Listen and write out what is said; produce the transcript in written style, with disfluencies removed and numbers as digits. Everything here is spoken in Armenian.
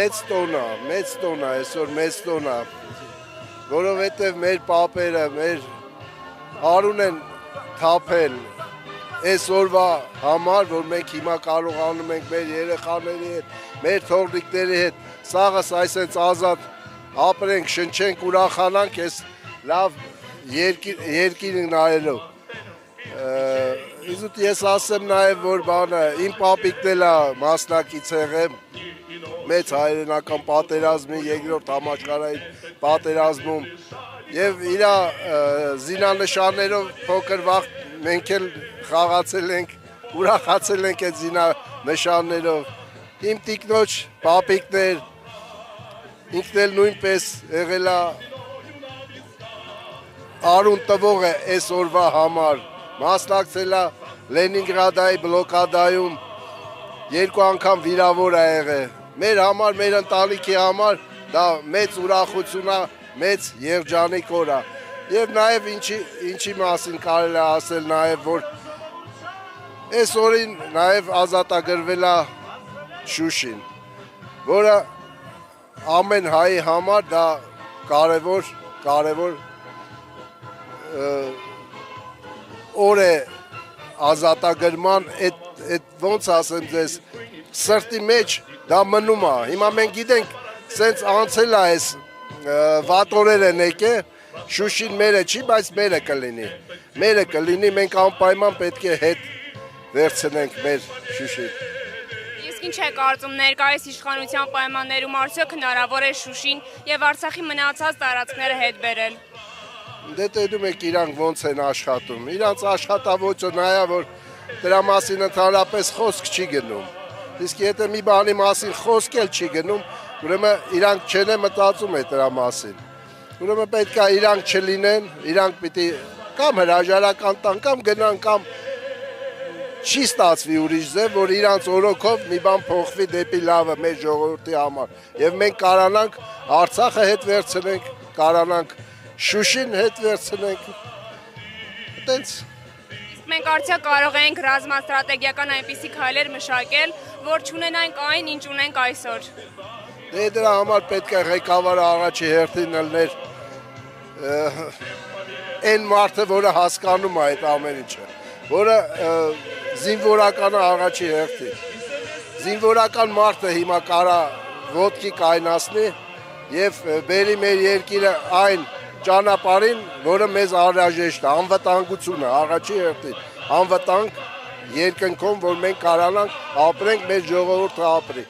մեծ տոն է, այսօր մեծ տոն է, որովհետև մեր պապերը, մեր արուն են թափել այս օրվա համար, որ մենք հիմա կարողանում ենք մեր երեխաների հետ, մեր թոռնիկների հետ, սաղս այսենց ազատ ապրենք, շնչենք, ուրախանանք այս լավ երկիրը նայելով։ Իզուտ ես ասեմ նաև, որ բանը, իմ պապիկն էլ է մասնակից եղել մեծ հայրենական պատերազմի, երկրորդ համաշխարհային պատերազմում եւ իր զինանշաններով փոքր վաղ մենք էլ խաղացել ենք, ուրախացել ենք այդ զինանշաններով։ Իմ տիկնոջ պապիկներ, ինքն էլ նույնպես եղել է արուն տվող է այս օրվա համար, մասնակցել է Լենինգրադայի բլոկադայում, 2 անգամ վիրավոր է եղել։ Մեր համար, մեր ընտանիքի համար դա մեծ ուրախություն է, մեծ երջանիկ օր է։ Եվ նաև ինչի մասին կարելի է ասել նաև, որ այս օրին նաև ազատագրվել է Շուշին, որը ամեն հայի համար դա կարևոր օր է ազատագրման, այդ ոնց ասեմ ձեզ, սրտի մեջ դա մնում է։ Հիմա մենք գիտենք, սենց անցել է այս վատ օրեր են եկել, Շուշին մերը չի, բայց մերը կլինի, մենք անպայման պետք է հետ վերցնենք մեր Շուշին։ Իսկ ինչ է կարծում, ներկայիս իշխանության պայմաններում արդյոք հնարավոր է Շուշին եւ Արցախի մնացած տարածքները հետ բերել։ Դե տեսնում եք իրանք ոնց են աշխատում, իրանց աշխատավոճը նայա, որ դրա մասին ընդհանրապես խոսք չի գնում, իսկ եթե մի բանի մասին խոսք էլ չի գնում, ուրեմն իրանք չեն մտածում է դրա մասին, ուրեմն պետք է իրանք չլինեն, իրանք պիտի կամ հրաժարական տան, կամ գնան, կամ չի ստացվի ուրիշ ձև, որ իրանց օրոքով մի բան փոխվի դեպի լավը մեր ժողովրդի համար, եւ մենք կարանանք Արցախը հետ վերցնենք, կարանանք Շուշին հետ վերցնենք, այտենց։ Իսկ մենք արդյոք կարող ենք ռազմաստրատեգիական այնպիսի քայլեր մշակել, որ չունենանք այն, ինչ ունենք այսօր։ Դե դրա համար պետք է ղեկավարը առաջի հերթին ելներ այն մարդը, որը հասկանում է այդ ամեն ինչը, որը զինվորականը առաջի հերթին։ Զինվորական մարդը հիմա կարա ոտքի կայնացնի եւ բերի մեր երկիրը այն ճանապարհին, որը մեզ անհրաժեշտ է, անվտանգությունը առաջի հերթին, անվտանգ երկնքում, որ մենք կարողանանք ապրենք, մեր ժողովուրդը ապրի։